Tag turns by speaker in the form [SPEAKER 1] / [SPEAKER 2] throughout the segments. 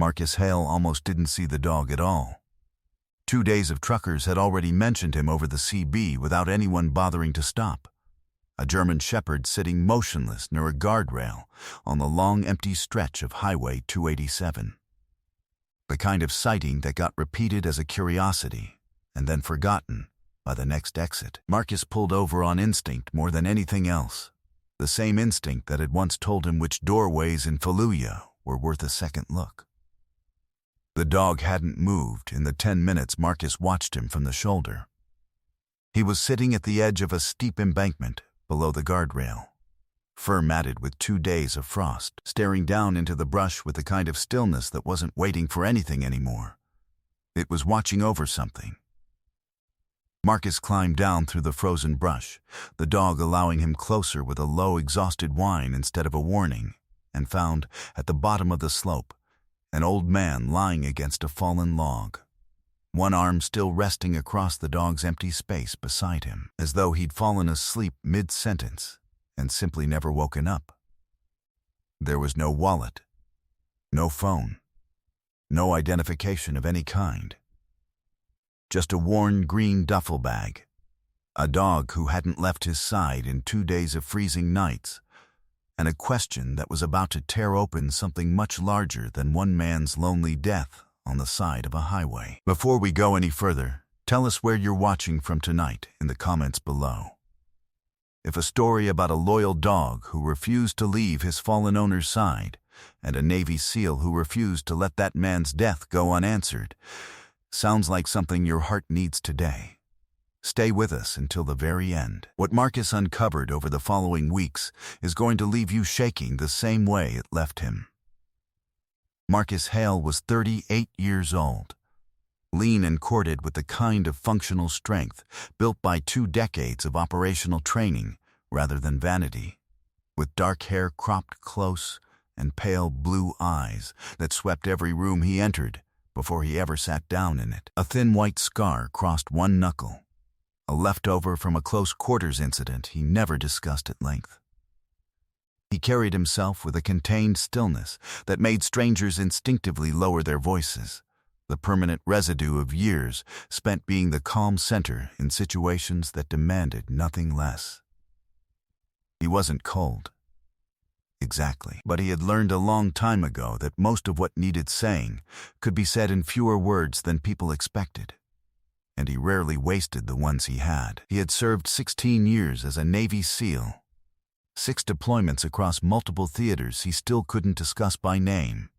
[SPEAKER 1] Marcus Hale almost didn't see the dog at all. 2 days of truckers had already mentioned him over the CB without anyone bothering to stop. A German Shepherd sitting motionless near a guardrail on the long empty stretch of Highway 287. The kind of sighting that got repeated as a curiosity and then forgotten by the next exit. Marcus pulled over on instinct more than anything else. The same instinct that had once told him which doorways in Fallujah were worth a second look. The dog hadn't moved in the 10 minutes Marcus watched him from the shoulder. He was sitting at the edge of a steep embankment below the guardrail, fur matted with 2 days of frost, staring down into the brush with the kind of stillness that wasn't waiting for anything anymore. It was watching over something. Marcus climbed down through the frozen brush, the dog allowing him closer with a low, exhausted whine instead of a warning, and found, at the bottom of the slope, an old man lying against a fallen log, one arm still resting across the dog's empty space beside him, as though he'd fallen asleep mid-sentence and simply never woken up. There was no wallet, no phone, no identification of any kind. Just a worn green duffel bag, a dog who hadn't left his side in 2 days of freezing nights, and a question that was about to tear open something much larger than one man's lonely death on the side of a highway. Before we go any further, tell us where you're watching from tonight in the comments below. If a story about a loyal dog who refused to leave his fallen owner's side and a Navy SEAL who refused to let that man's death go unanswered sounds like something your heart needs today, stay with us until the very end. What Marcus uncovered over the following weeks is going to leave you shaking the same way it left him. Marcus Hale was 38 years old, lean and corded with the kind of functional strength built by 2 decades of operational training rather than vanity, with dark hair cropped close and pale blue eyes that swept every room he entered before he ever sat down in it. A thin white scar crossed one knuckle, a leftover from a close quarters incident he never discussed at length. He carried himself with a contained stillness that made strangers instinctively lower their voices, the permanent residue of years spent being the calm center in situations that demanded nothing less. He wasn't cold. Exactly. But he had learned a long time ago that most of what needed saying could be said in fewer words than people expected. And he rarely wasted the ones he had. He had served 16 years as a Navy SEAL, 6 deployments across multiple theaters he still couldn't discuss by name,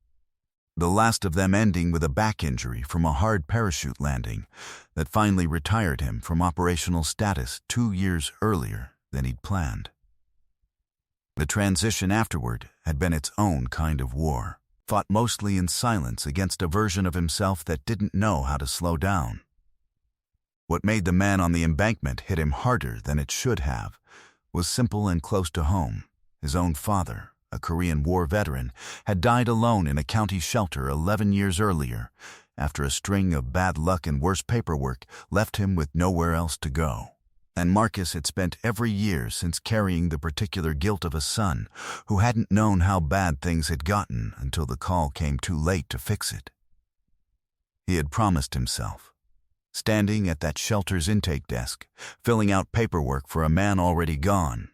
[SPEAKER 1] the last of them ending with a back injury from a hard parachute landing that finally retired him from operational status 2 years earlier than he'd planned. The transition afterward had been its own kind of war, fought mostly in silence against a version of himself that didn't know how to slow down. What made the man on the embankment hit him harder than it should have was simple and close to home. His own father, a Korean War veteran, had died alone in a county shelter 11 years earlier, after a string of bad luck and worse paperwork left him with nowhere else to go. And Marcus had spent every year since carrying the particular guilt of a son who hadn't known how bad things had gotten until the call came too late to fix it. He had promised himself, standing at that shelter's intake desk, filling out paperwork for a man already gone,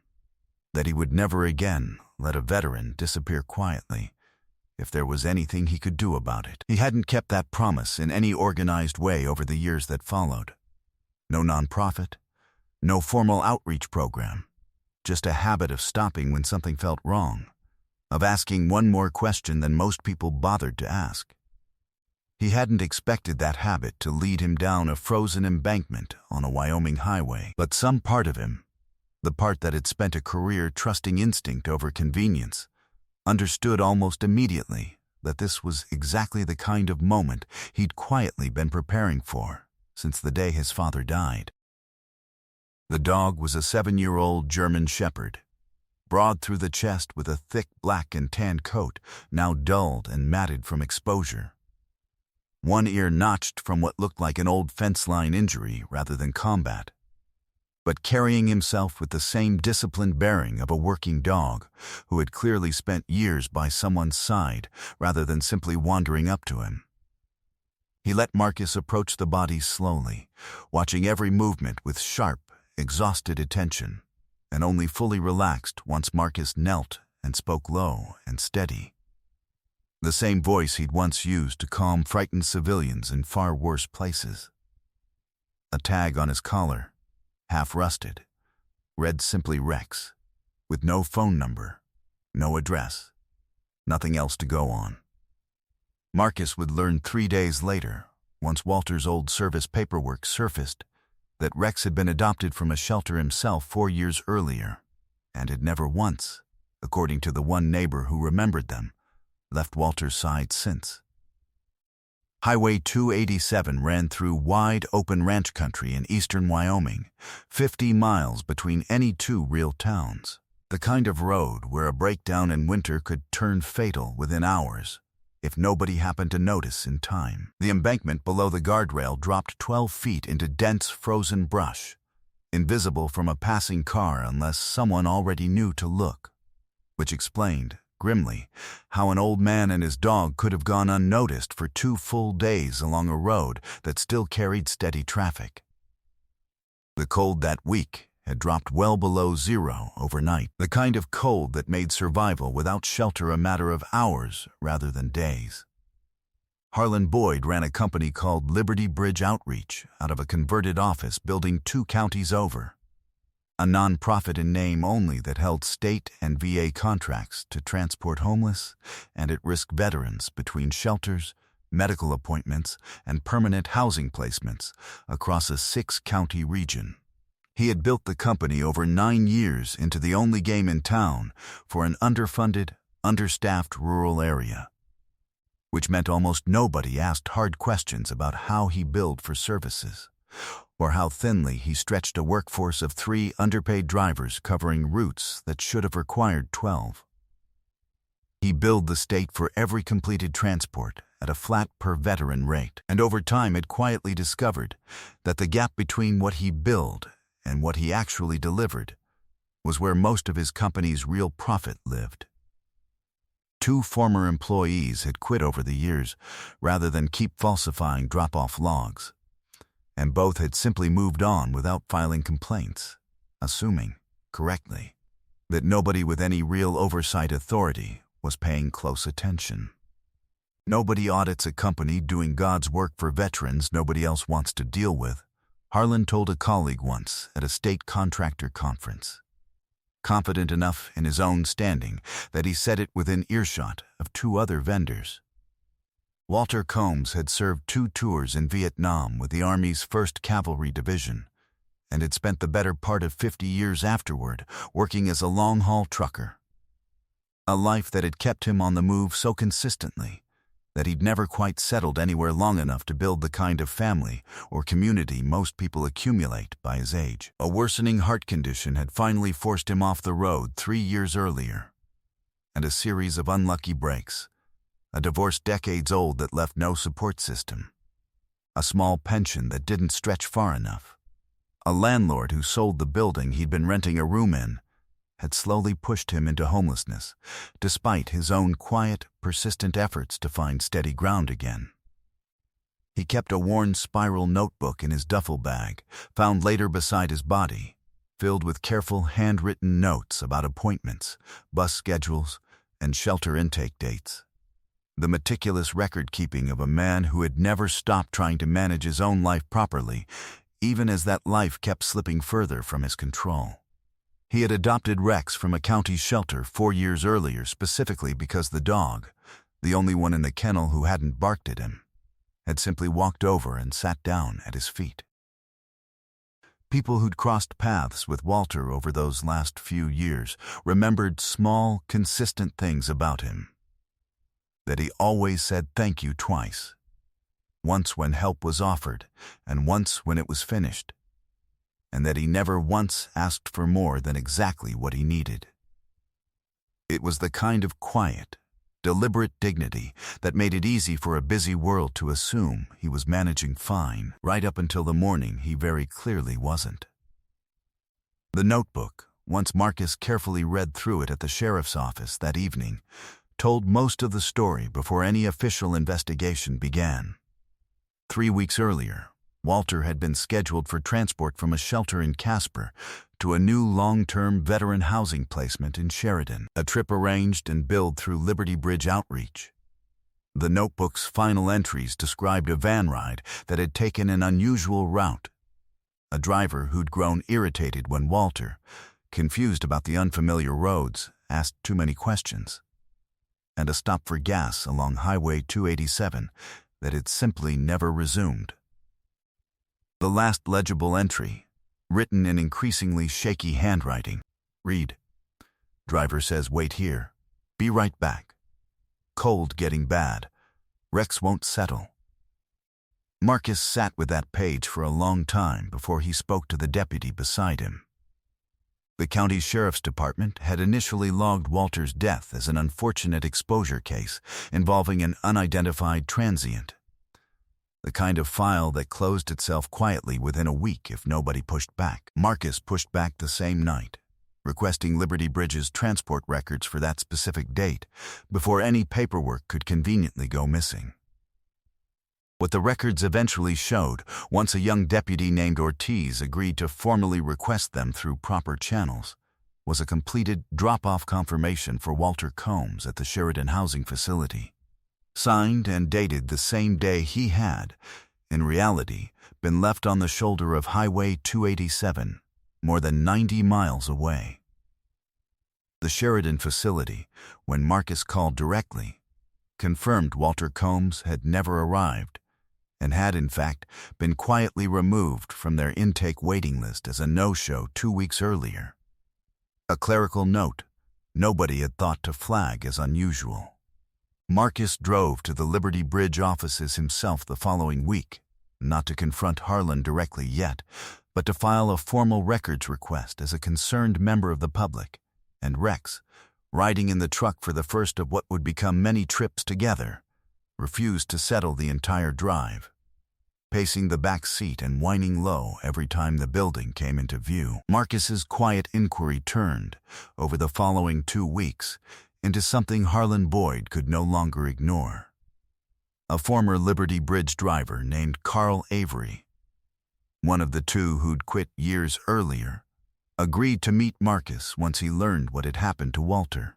[SPEAKER 1] that he would never again let a veteran disappear quietly if there was anything he could do about it. He hadn't kept that promise in any organized way over the years that followed. No nonprofit, no formal outreach program, just a habit of stopping when something felt wrong, of asking one more question than most people bothered to ask. He hadn't expected that habit to lead him down a frozen embankment on a Wyoming highway, but some part of him, the part that had spent a career trusting instinct over convenience, understood almost immediately that this was exactly the kind of moment he'd quietly been preparing for since the day his father died. The dog was a 7-year-old German Shepherd, broad through the chest with a thick black and tan coat now dulled and matted from exposure. One ear notched from what looked like an old fence line injury rather than combat. but carrying himself with the same disciplined bearing of a working dog who had clearly spent years by someone's side rather than simply wandering up to him. He let Marcus approach the body slowly, watching every movement with sharp, exhausted attention, and only fully relaxed once Marcus knelt and spoke low and steady. The same voice he'd once used to calm frightened civilians in far worse places. A tag on his collar, half rusted, read simply Rex, with no phone number, no address, nothing else to go on. Marcus would learn 3 days later, once Walter's old service paperwork surfaced, that Rex had been adopted from a shelter himself 4 years earlier, and had never once, according to the one neighbor who remembered them, left Walter's side since. Highway 287 ran through wide open ranch country in eastern Wyoming, 50 miles between any two real towns. The kind of road where a breakdown in winter could turn fatal within hours, if nobody happened to notice in time. The embankment below the guardrail dropped 12 feet into dense frozen brush, invisible from a passing car unless someone already knew to look, which explained, grimly, how an old man and his dog could have gone unnoticed for 2 full days along a road that still carried steady traffic. The cold that week had dropped well below zero overnight, the kind of cold that made survival without shelter a matter of hours rather than days. Harlan Boyd ran a company called Liberty Bridge Outreach out of a converted office building 2 counties over, a nonprofit in name only that held state and VA contracts to transport homeless and at-risk veterans between shelters, medical appointments, and permanent housing placements across a 6-county region. He had built the company over 9 years into the only game in town for an underfunded, understaffed rural area, which meant almost nobody asked hard questions about how he billed for services, or how thinly he stretched a workforce of 3 underpaid drivers covering routes that should have required 12. He billed the state for every completed transport at a flat per-veteran rate, and over time had quietly discovered that the gap between what he billed and what he actually delivered was where most of his company's real profit lived. 2 former employees had quit over the years rather than keep falsifying drop-off logs, and both had simply moved on without filing complaints, assuming, correctly, that nobody with any real oversight authority was paying close attention. Nobody audits a company doing God's work for veterans nobody else wants to deal with, Harlan told a colleague once at a state contractor conference, confident enough in his own standing that he said it within earshot of 2 other vendors. Walter Combs had served 2 tours in Vietnam with the Army's 1st Cavalry Division, and had spent the better part of 50 years afterward working as a long-haul trucker. A life that had kept him on the move so consistently that he'd never quite settled anywhere long enough to build the kind of family or community most people accumulate by his age. A worsening heart condition had finally forced him off the road 3 years earlier, and a series of unlucky breaks, a divorce decades old that left no support system, a small pension that didn't stretch far enough, a landlord who sold the building he'd been renting a room in, had slowly pushed him into homelessness, despite his own quiet, persistent efforts to find steady ground again. He kept a worn spiral notebook in his duffel bag, found later beside his body, filled with careful handwritten notes about appointments, bus schedules, and shelter intake dates. The meticulous record-keeping of a man who had never stopped trying to manage his own life properly, even as that life kept slipping further from his control. He had adopted Rex from a county shelter 4 years earlier specifically because the dog, the only one in the kennel who hadn't barked at him, had simply walked over and sat down at his feet. People who'd crossed paths with Walter over those last few years remembered small, consistent things about him. That he always said thank you twice, once when help was offered and once when it was finished, and that he never once asked for more than exactly what he needed. It was the kind of quiet, deliberate dignity that made it easy for a busy world to assume he was managing fine, right up until the morning he very clearly wasn't. The notebook, once Marcus carefully read through it at the sheriff's office that evening, told most of the story before any official investigation began. 3 weeks earlier, Walter had been scheduled for transport from a shelter in Casper to a new long-term veteran housing placement in Sheridan, a trip arranged and billed through Liberty Bridge Outreach. The notebook's final entries described a van ride that had taken an unusual route, a driver who'd grown irritated when Walter, confused about the unfamiliar roads, asked too many questions, and a stop for gas along Highway 287 that had simply never resumed. The last legible entry, written in increasingly shaky handwriting, read, "Driver says wait here. Be right back. Cold getting bad. Rex won't settle." Marcus sat with that page for a long time before he spoke to the deputy beside him. The county sheriff's department had initially logged Walter's death as an unfortunate exposure case involving an unidentified transient, the kind of file that closed itself quietly within a week if nobody pushed back. Marcus pushed back the same night, requesting Liberty Bridge's transport records for that specific date before any paperwork could conveniently go missing. What the records eventually showed, once a young deputy named Ortiz agreed to formally request them through proper channels, was a completed drop-off confirmation for Walter Combs at the Sheridan housing facility, signed and dated the same day he had, in reality, been left on the shoulder of Highway 287, more than 90 miles away. The Sheridan facility, when Marcus called directly, confirmed Walter Combs had never arrived and had, in fact, been quietly removed from their intake waiting list as a no-show 2 weeks earlier. A clerical note nobody had thought to flag as unusual. Marcus drove to the Liberty Bridge offices himself the following week, not to confront Harlan directly yet, but to file a formal records request as a concerned member of the public, and Rex, riding in the truck for the first of what would become many trips together, refused to settle the entire drive, pacing the back seat and whining low every time the building came into view. Marcus's quiet inquiry turned, over the following 2 weeks, into something Harlan Boyd could no longer ignore. A former Liberty Bridge driver named Carl Avery, one of the two who'd quit years earlier, agreed to meet Marcus once he learned what had happened to Walter,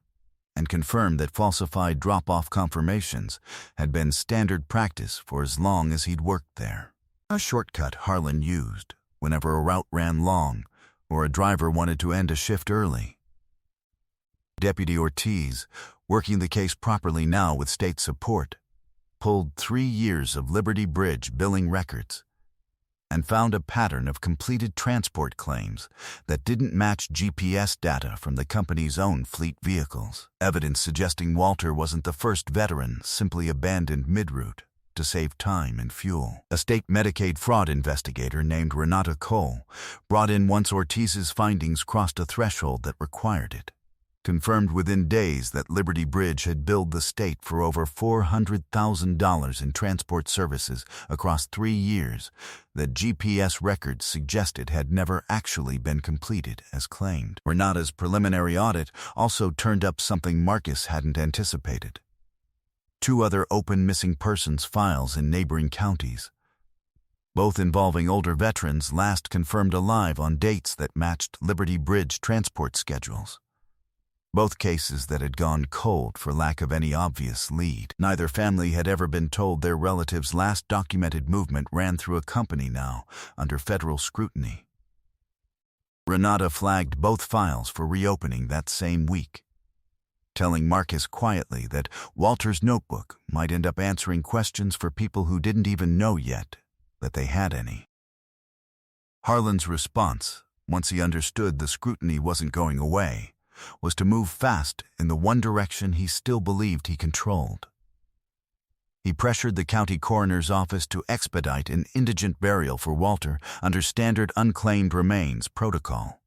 [SPEAKER 1] and confirmed that falsified drop-off confirmations had been standard practice for as long as he'd worked there. A shortcut Harlan used whenever a route ran long or a driver wanted to end a shift early. Deputy Ortiz, working the case properly now with state support, pulled 3 years of Liberty Bridge billing records and found a pattern of completed transport claims that didn't match GPS data from the company's own fleet vehicles, evidence suggesting Walter wasn't the first veteran simply abandoned mid-route to save time and fuel. A state Medicaid fraud investigator named Renata Cole, brought in once Ortiz's findings crossed a threshold that required it, confirmed within days that Liberty Bridge had billed the state for over $400,000 in transport services across 3 years that GPS records suggested had never actually been completed as claimed. Renata's preliminary audit also turned up something Marcus hadn't anticipated: 2 other open missing persons files in neighboring counties, both involving older veterans last confirmed alive on dates that matched Liberty Bridge transport schedules. Both cases that had gone cold for lack of any obvious lead. Neither family had ever been told their relative's last documented movement ran through a company now under federal scrutiny. Renata flagged both files for reopening that same week, telling Marcus quietly that Walter's notebook might end up answering questions for people who didn't even know yet that they had any. Harlan's response, once he understood the scrutiny wasn't going away, was to move fast in the one direction he still believed he controlled. He pressured the county coroner's office to expedite an indigent burial for Walter under standard unclaimed remains protocol,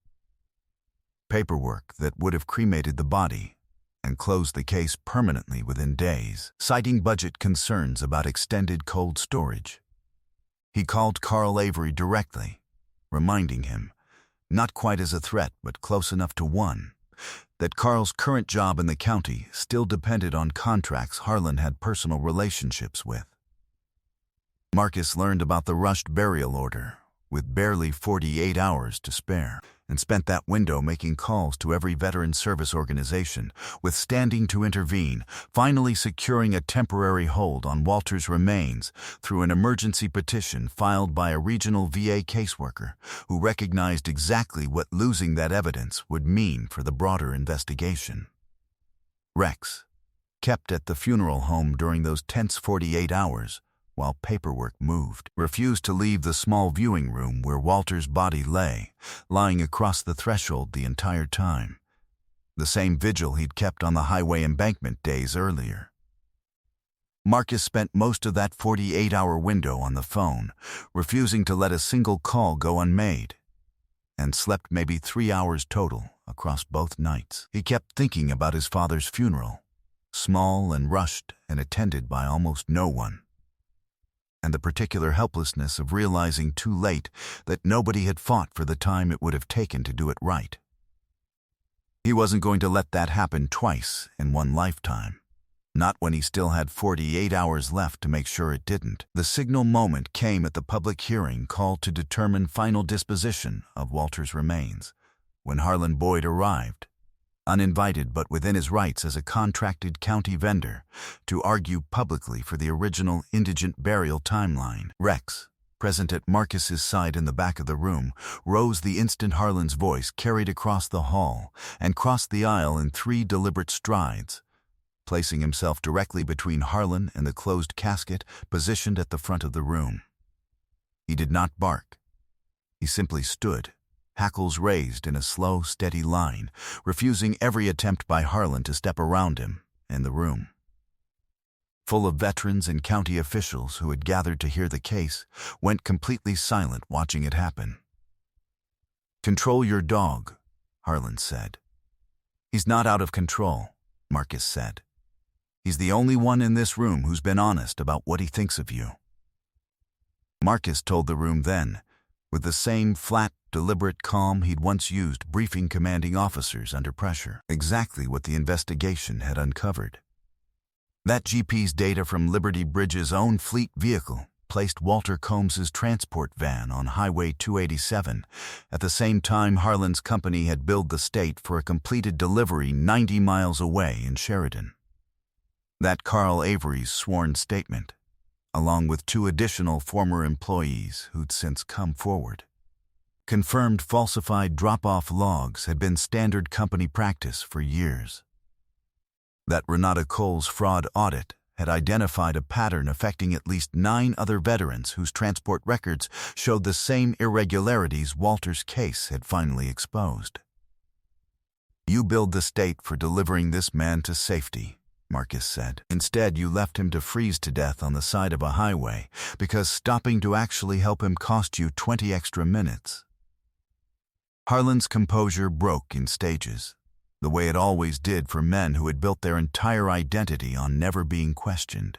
[SPEAKER 1] paperwork that would have cremated the body and closed the case permanently within days, citing budget concerns about extended cold storage. He called Carl Avery directly, reminding him not quite as a threat, but close enough to one, that Carl's current job in the county still depended on contracts Harlan had personal relationships with. Marcus learned about the rushed burial order, with barely 48 hours to spare, and spent that window making calls to every veteran service organization, withstanding to intervene, finally securing a temporary hold on Walter's remains through an emergency petition filed by a regional VA caseworker who recognized exactly what losing that evidence would mean for the broader investigation. Rex, kept at the funeral home during those tense 48 hours, while paperwork moved, refused to leave the small viewing room where Walter's body lay, lying across the threshold the entire time, the same vigil he'd kept on the highway embankment days earlier. Marcus spent most of that 48-hour window on the phone, refusing to let a single call go unmade, and slept maybe 3 hours total across both nights. He kept thinking about his father's funeral, small and rushed and attended by almost no one, and the particular helplessness of realizing too late that nobody had fought for the time it would have taken to do it right. He wasn't going to let that happen twice in one lifetime, not when he still had 48 hours left to make sure it didn't. The signal moment came at the public hearing called to determine final disposition of Walter's remains, when Harlan Boyd arrived, uninvited but within his rights as a contracted county vendor, to argue publicly for the original indigent burial timeline. Rex, present at Marcus's side in the back of the room, rose the instant Harlan's voice carried across the hall and crossed the aisle in 3 deliberate strides, placing himself directly between Harlan and the closed casket positioned at the front of the room. He did not bark. He simply stood, hackles raised in a slow, steady line, refusing every attempt by Harlan to step around him in the room, full of veterans and county officials who had gathered to hear the case, went completely silent watching it happen. "Control your dog," Harlan said. "He's not out of control," Marcus said. "He's the only one in this room who's been honest about what he thinks of you." Marcus told the room then, with the same flat, deliberate calm he'd once used briefing commanding officers under pressure, exactly what the investigation had uncovered. That GP's data from Liberty Bridge's own fleet vehicle placed Walter Combs's transport van on Highway 287 at the same time Harlan's company had billed the state for a completed delivery 90 miles away in Sheridan. That Carl Avery's sworn statement, along with 2 additional former employees who'd since come forward, confirmed falsified drop-off logs had been standard company practice for years. That Renata Cole's fraud audit had identified a pattern affecting at least 9 other veterans whose transport records showed the same irregularities Walter's case had finally exposed. "You billed the state for delivering this man to safety," Marcus said. "Instead, you left him to freeze to death on the side of a highway because stopping to actually help him cost you 20 extra minutes." Harlan's composure broke in stages, the way it always did for men who had built their entire identity on never being questioned.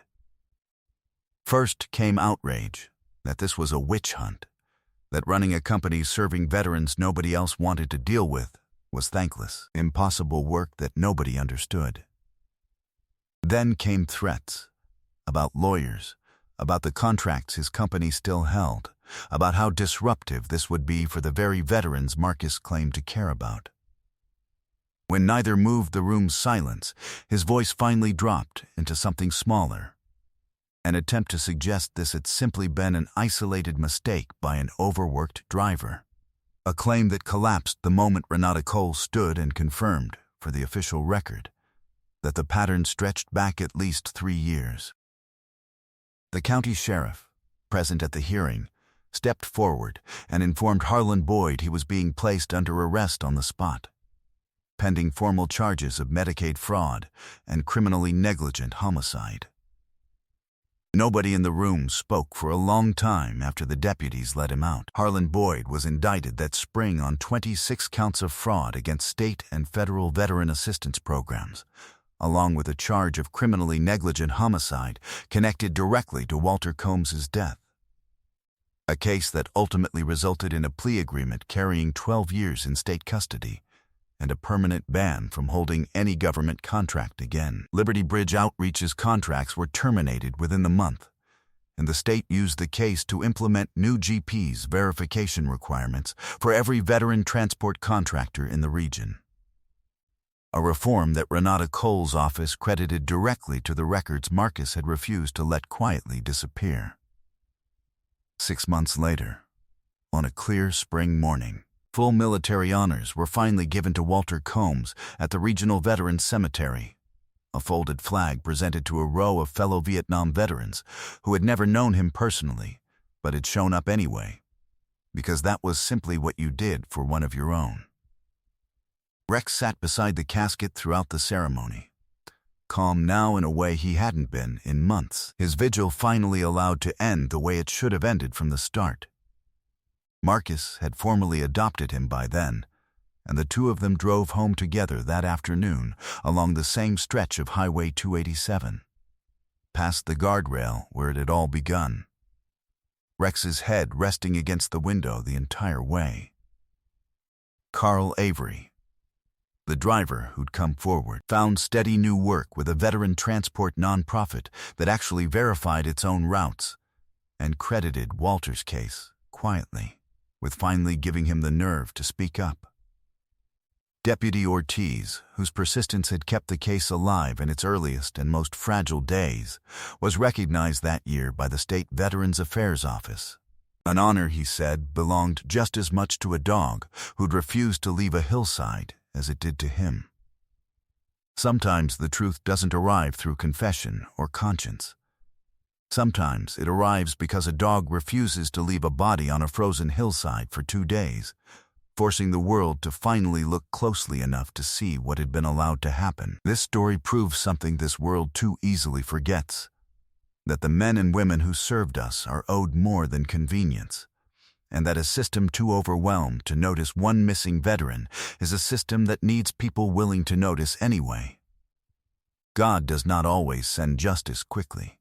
[SPEAKER 1] First came outrage that this was a witch hunt, that running a company serving veterans nobody else wanted to deal with was thankless, impossible work that nobody understood. Then came threats about lawyers, about the contracts his company still held, about how disruptive this would be for the very veterans Marcus claimed to care about. When neither moved the room's silence, his voice finally dropped into something smaller, an attempt to suggest this had simply been an isolated mistake by an overworked driver, a claim that collapsed the moment Renata Cole stood and confirmed, for the official record, that the pattern stretched back at least 3 years. The county sheriff, present at the hearing, stepped forward and informed Harlan Boyd he was being placed under arrest on the spot, pending formal charges of Medicaid fraud and criminally negligent homicide. Nobody in the room spoke for a long time after the deputies let him out. Harlan Boyd was indicted that spring on 26 counts of fraud against state and federal veteran assistance programs, along with a charge of criminally negligent homicide connected directly to Walter Combs's death. a case that ultimately resulted in a plea agreement carrying 12 years in state custody and a permanent ban from holding any government contract again. Liberty Bridge Outreach's contracts were terminated within the month, and the state used the case to implement new GP's verification requirements for every veteran transport contractor in the region. A reform that Renata Cole's office credited directly to the records Marcus had refused to let quietly disappear. 6 months later, on a clear spring morning, full military honors were finally given to Walter Combs at the Regional Veterans Cemetery, a folded flag presented to a row of fellow Vietnam veterans who had never known him personally, but had shown up anyway, because that was simply what you did for one of your own. Rex sat beside the casket throughout the ceremony, calm now in a way he hadn't been in months, his vigil finally allowed to end the way it should have ended from the start. Marcus had formally adopted him by then, and the two of them drove home together that afternoon along the same stretch of Highway 287, past the guardrail where it had all begun, Rex's head resting against the window the entire way. Carl Avery, the driver who'd come forward, found steady new work with a veteran transport nonprofit that actually verified its own routes, and credited Walter's case quietly, with finally giving him the nerve to speak up. Deputy Ortiz, whose persistence had kept the case alive in its earliest and most fragile days, was recognized that year by the State Veterans Affairs Office. An honor, he said, belonged just as much to a dog who'd refused to leave a hillside as it did to him. Sometimes the truth doesn't arrive through confession or conscience. Sometimes it arrives because a dog refuses to leave a body on a frozen hillside for 2 days, forcing the world to finally look closely enough to see what had been allowed to happen. This story proves something this world too easily forgets, that the men and women who served us are owed more than convenience, and that a system too overwhelmed to notice one missing veteran is a system that needs people willing to notice anyway. God does not always send justice quickly,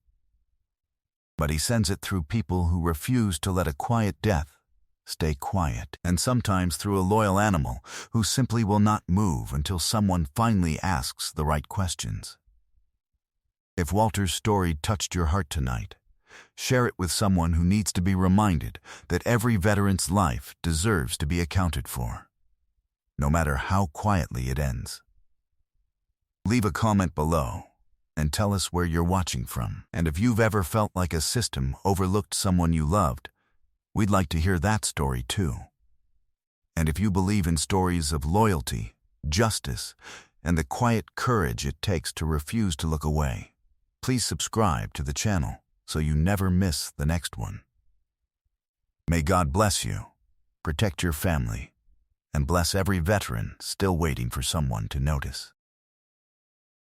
[SPEAKER 1] but he sends it through people who refuse to let a quiet death stay quiet, and sometimes through a loyal animal who simply will not move until someone finally asks the right questions. If Walter's story touched your heart tonight, share it with someone who needs to be reminded that every veteran's life deserves to be accounted for, no matter how quietly it ends. Leave a comment below and tell us where you're watching from. And if you've ever felt like a system overlooked someone you loved, we'd like to hear that story too. And if you believe in stories of loyalty, justice, and the quiet courage it takes to refuse to look away, please subscribe to the channel so you never miss the next one. May God bless you, protect your family, and bless every veteran still waiting for someone to notice.